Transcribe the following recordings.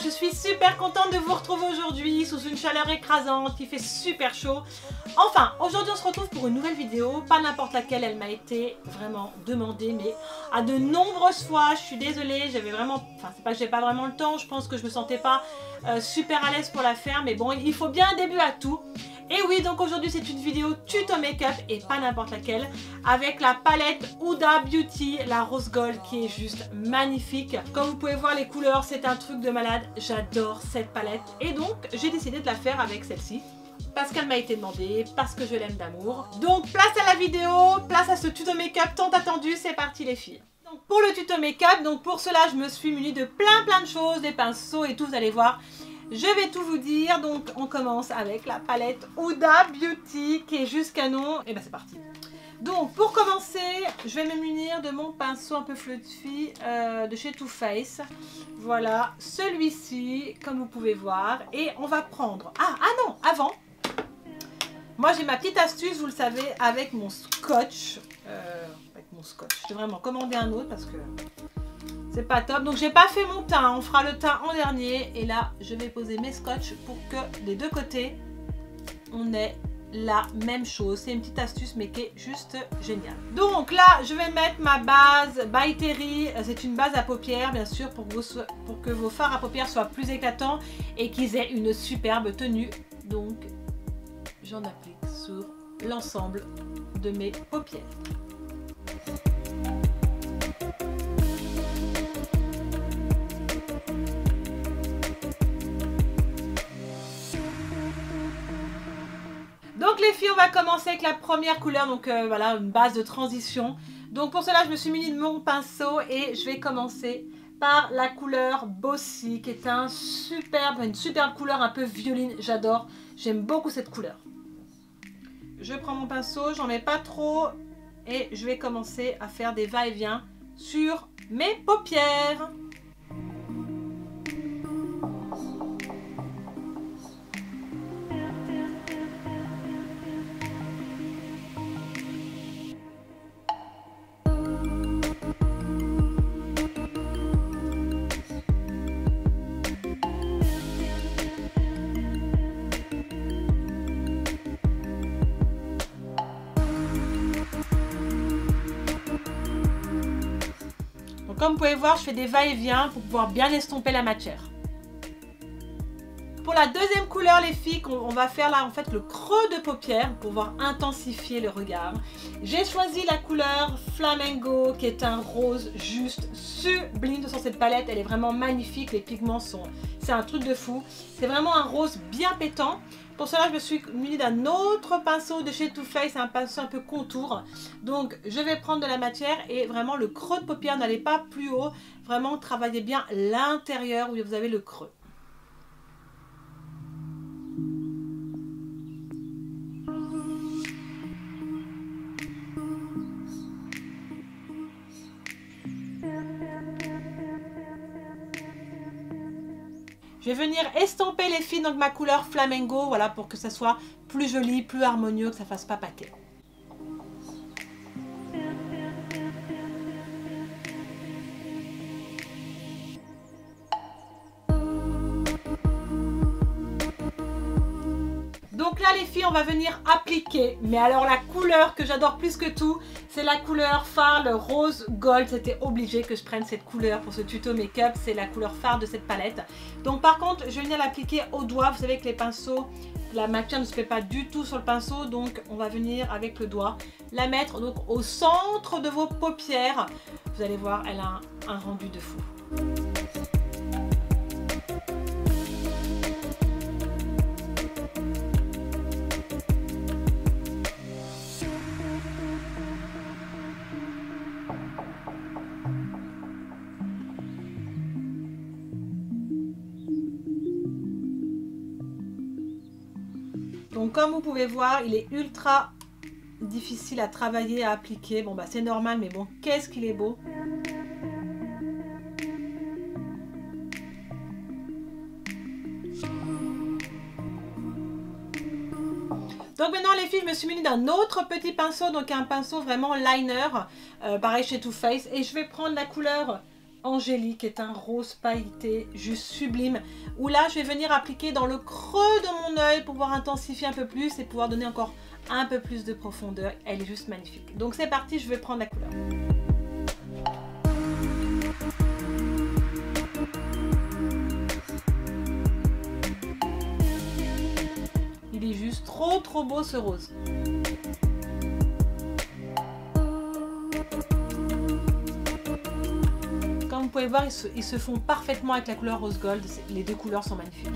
je suis super contente de vous retrouver aujourd'hui sous une chaleur écrasante, il fait super chaud. Enfin, aujourd'hui on se retrouve pour une nouvelle vidéo, pas n'importe laquelle, elle m'a été vraiment demandée, mais à de nombreuses fois. Je suis désolée, j'avais vraiment, enfin c'est pas que j'ai pas vraiment le temps, je pense que je me sentais pas super à l'aise pour la faire, mais bon, il faut bien un début à tout. Et oui, donc aujourd'hui c'est une vidéo tuto make-up et pas n'importe laquelle, avec la palette Huda Beauty, la rose gold qui est juste magnifique. Comme vous pouvez voir les couleurs, c'est un truc de malade, j'adore cette palette. Et donc j'ai décidé de la faire avec celle-ci, parce qu'elle m'a été demandée, parce que je l'aime d'amour. Donc place à la vidéo, place à ce tuto make-up tant attendu, c'est parti les filles. Donc pour le tuto make-up, donc pour cela je me suis munie de plein de choses, des pinceaux et tout, vous allez voir. Je vais tout vous dire, donc on commence avec la palette Huda Beauty qui est juste canon. Et ben c'est parti. Donc pour commencer, je vais me munir de mon pinceau un peu fluffy de chez Too Faced. Voilà, celui-ci, comme vous pouvez voir. Et on va prendre... Ah non, avant, moi j'ai ma petite astuce, vous le savez, avec mon scotch. Je devrais m'en commander un autre parce que... c'est pas top, donc j'ai pas fait mon teint, on fera le teint en dernier. Et là je vais poser mes scotch pour que des deux côtés on ait la même chose. C'est une petite astuce mais qui est juste géniale. Donc là je vais mettre ma base By Terry, c'est une base à paupières bien sûr pour que vos fards à paupières soient plus éclatants et qu'ils aient une superbe tenue. Donc j'en applique sur l'ensemble de mes paupières. Donc les filles, on va commencer avec la première couleur, donc voilà, une base de transition. Donc pour cela, je me suis munie de mon pinceau et je vais commencer par la couleur Bossy, qui est une superbe couleur un peu violine, j'adore, j'aime beaucoup cette couleur. Je prends mon pinceau, j'en mets pas trop et je vais commencer à faire des va-et-vient sur mes paupières. Comme vous pouvez voir, je fais des va-et-vient pour pouvoir bien estomper la matière. Pour la deuxième couleur, les filles, on va faire là en fait le creux de paupière pour pouvoir intensifier le regard. J'ai choisi la couleur Flamingo qui est un rose juste sublime. Sur cette palette, elle est vraiment magnifique. Les pigments c'est un truc de fou. C'est vraiment un rose bien pétant. Pour cela, je me suis munie d'un autre pinceau de chez Too Faced, c'est un pinceau un peu contour. Donc, je vais prendre de la matière et vraiment le creux de paupière, n'allez pas plus haut. Vraiment, travaillez bien l'intérieur où vous avez le creux. Je vais venir estomper les filles, donc ma couleur Flamingo, voilà, pour que ça soit plus joli, plus harmonieux, que ça fasse pas pâté. Donc là les filles, on va venir appliquer, mais alors la couleur que j'adore plus que tout, c'est la couleur phare, le rose gold. C'était obligé que je prenne cette couleur pour ce tuto make-up, c'est la couleur phare de cette palette. Donc par contre, je vais venir l'appliquer au doigt. Vous savez que les pinceaux, la matière ne se fait pas du tout sur le pinceau, donc on va venir avec le doigt la mettre donc au centre de vos paupières. Vous allez voir, elle a un rendu de fou. Donc comme vous pouvez voir, il est ultra difficile à travailler, à appliquer. Bon bah c'est normal, mais bon, qu'est-ce qu'il est beau. Donc maintenant les filles, je me suis munie d'un autre petit pinceau, donc un pinceau vraiment liner, pareil chez Too Faced, et je vais prendre la couleur Angélique est un rose pailleté juste sublime, où là je vais venir appliquer dans le creux de mon œil pour pouvoir intensifier un peu plus et pouvoir donner encore un peu plus de profondeur. Elle est juste magnifique. Donc c'est parti, je vais prendre la couleur. Il est juste trop beau ce rose. Comme vous pouvez voir, ils se font parfaitement avec la couleur rose gold. Les deux couleurs sont magnifiques.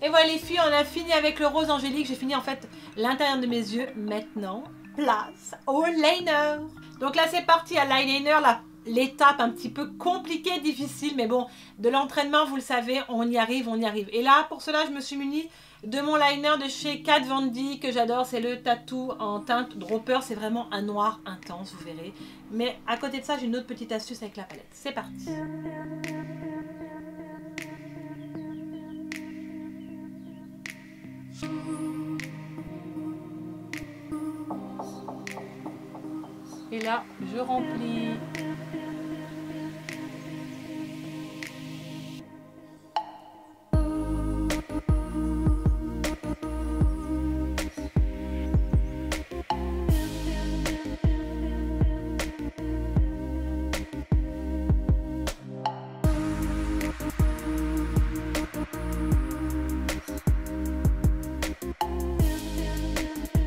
Et voilà les filles, on a fini avec le rose angélique. J'ai fini en fait l'intérieur de mes yeux. Maintenant, place au liner. Donc là c'est parti à l'eyeliner, l'étape un petit peu compliquée, difficile. Mais bon, de l'entraînement, vous le savez, on y arrive, on y arrive. Et là, pour cela, je me suis munie de mon liner de chez Kat Von D que j'adore. C'est le Tattoo en teinte Dropper. C'est vraiment un noir intense, vous verrez. Mais à côté de ça, j'ai une autre petite astuce avec la palette. C'est parti. Et là, je remplis.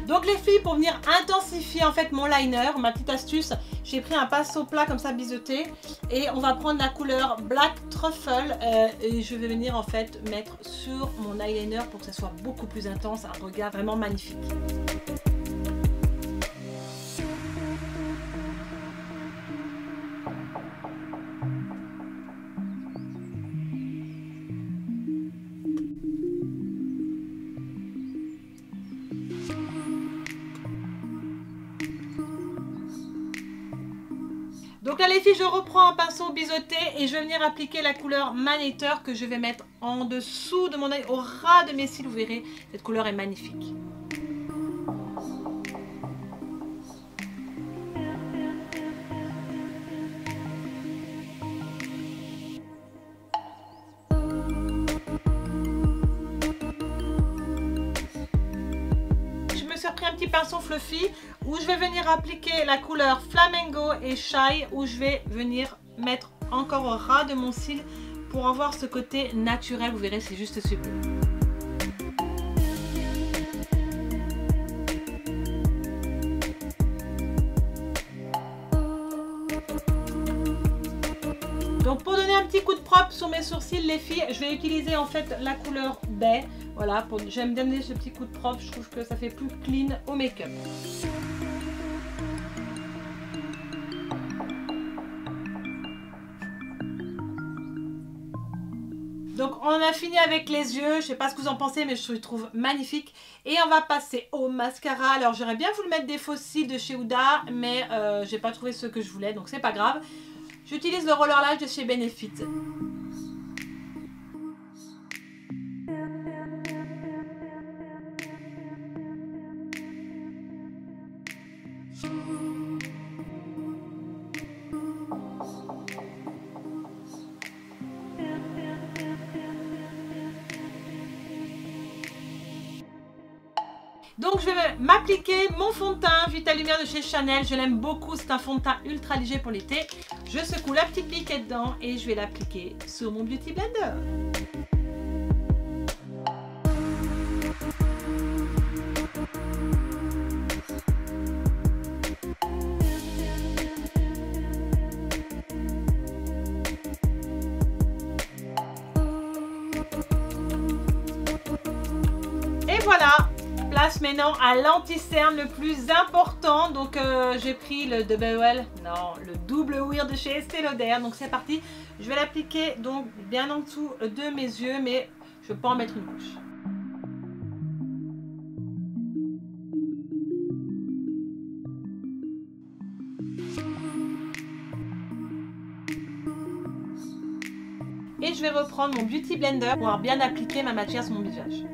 Donc les filles, pour venir intensifier en fait mon liner, ma petite astuce, j'ai pris un pinceau plat comme ça biseauté et on va prendre la couleur Black Truffle et je vais venir en fait mettre sur mon eyeliner pour que ça soit beaucoup plus intense, un regard vraiment magnifique. Donc là les filles, je reprends un pinceau biseauté et je vais venir appliquer la couleur Maniteur que je vais mettre en dessous de mon œil, au ras de mes cils, vous verrez, cette couleur est magnifique. Pris un petit pinceau fluffy où je vais venir appliquer la couleur Flamengo et Shy, où je vais venir mettre encore au ras de mon cil pour avoir ce côté naturel, vous verrez, c'est juste super. Donc pour donner un petit coup de propre sur mes sourcils les filles, je vais utiliser en fait la couleur baie. Voilà, j'aime donner ce petit coup de propre, je trouve que ça fait plus clean au make-up. Donc on a fini avec les yeux, je ne sais pas ce que vous en pensez mais je le trouve magnifique. Et on va passer au mascara. Alors j'aurais bien voulu mettre des faux cils de chez Huda mais j'ai pas trouvé ce que je voulais donc c'est pas grave. J'utilise le Roller Lash de chez Benefit. Donc je vais m'appliquer mon fond de teint Vita Lumière de chez Chanel. Je l'aime beaucoup, c'est un fond de teint ultra léger pour l'été. Je secoue la petite piquette dedans et je vais l'appliquer sur mon Beauty Blender. Et voilà! Place maintenant à l'anti-cerne le plus important. Donc j'ai pris le double weird de chez Estée Lauder. Donc c'est parti. Je vais l'appliquer donc bien en dessous de mes yeux, mais je peux en mettre une couche. Et je vais reprendre mon Beauty Blender pour pouvoir bien appliquer ma matière sur mon visage.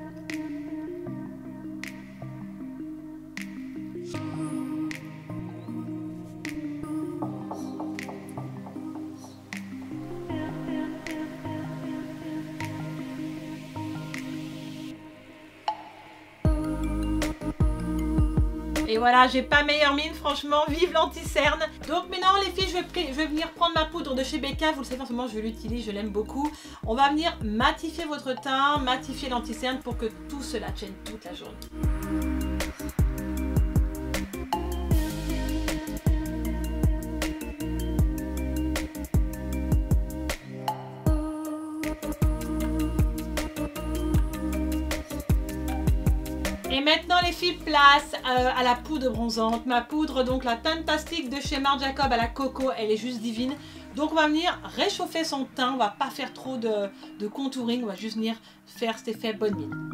Et voilà, j'ai pas meilleure mine, franchement, vive l'anti-cerne. Donc maintenant les filles, je vais venir prendre ma poudre de chez Becca. Vous le savez, en ce moment je l'utilise, je l'aime beaucoup. On va venir matifier votre teint, matifier l'anti-cerne pour que tout cela tienne toute la journée. Et maintenant les filles, place à la poudre bronzante. Ma poudre, donc la Fantastic de chez Marc Jacob à la coco, elle est juste divine. Donc on va venir réchauffer son teint, on va pas faire trop de contouring, on va juste venir faire cet effet bonne mine.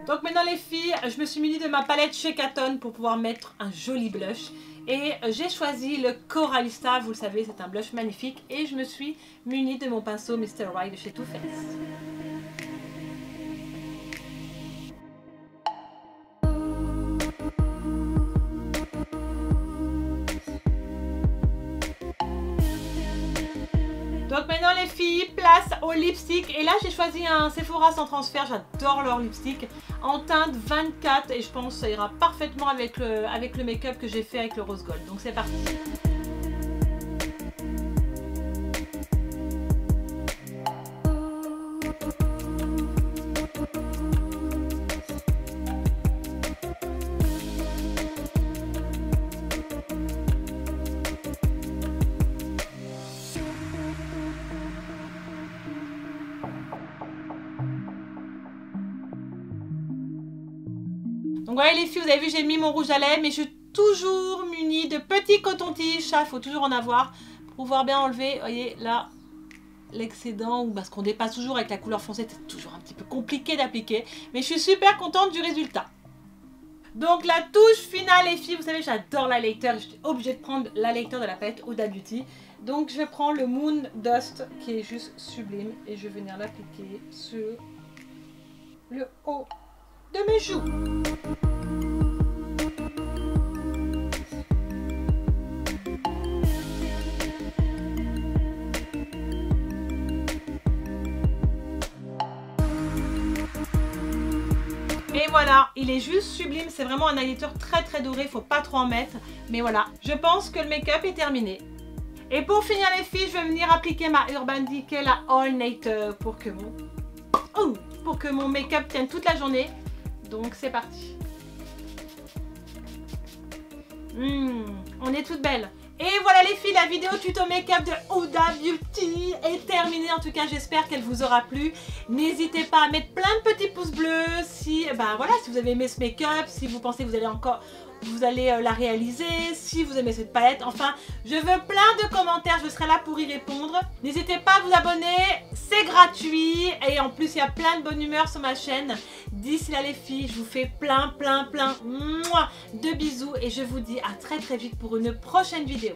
Donc maintenant les filles, je me suis munie de ma palette chez Caton pour pouvoir mettre un joli blush. Et j'ai choisi le Coralista, vous le savez, c'est un blush magnifique. Et je me suis munie de mon pinceau Mr. Right de chez Too Faced. Donc maintenant les filles, place au lipstick. Et là j'ai choisi un Sephora sans transfert, j'adore leur lipstick. En teinte 24 et je pense que ça ira parfaitement avec le make-up que j'ai fait avec le rose gold. Donc c'est parti. Donc voilà les filles, vous avez vu, j'ai mis mon rouge à lèvres, mais je suis toujours munie de petits cotons-tiges. Ça, il faut toujours en avoir pour pouvoir bien enlever, vous voyez, là, l'excédent, ou parce qu'on dépasse toujours avec la couleur foncée, c'est toujours un petit peu compliqué d'appliquer. Mais je suis super contente du résultat. Donc la touche finale les filles, vous savez, j'adore l'highlighter, je suis obligée de prendre l'highlighter de la palette Huda Beauty. Donc je vais prendre le Moon Dust qui est juste sublime et je vais venir l'appliquer sur le haut de mes joues. Et voilà, il est juste sublime, c'est vraiment un highlighter très doré, faut pas trop en mettre. Mais voilà, je pense que le make-up est terminé. Et pour finir les filles, je vais venir appliquer ma Urban Decay, la All Night pour que mon make-up tienne toute la journée. Donc c'est parti. On est toutes belles. Et voilà les filles, la vidéo tuto make-up de Huda Beauty est terminée. En tout cas, j'espère qu'elle vous aura plu. N'hésitez pas à mettre plein de petits pouces bleus si, si vous avez aimé ce make-up, si vous pensez que vous allez la réaliser, si vous aimez cette palette. Enfin, je veux plein de commentaires, je serai là pour y répondre. N'hésitez pas à vous abonner, c'est gratuit. Et en plus, il y a plein de bonne humeur sur ma chaîne. D'ici là les filles, je vous fais plein de bisous. Et je vous dis à très vite pour une prochaine vidéo.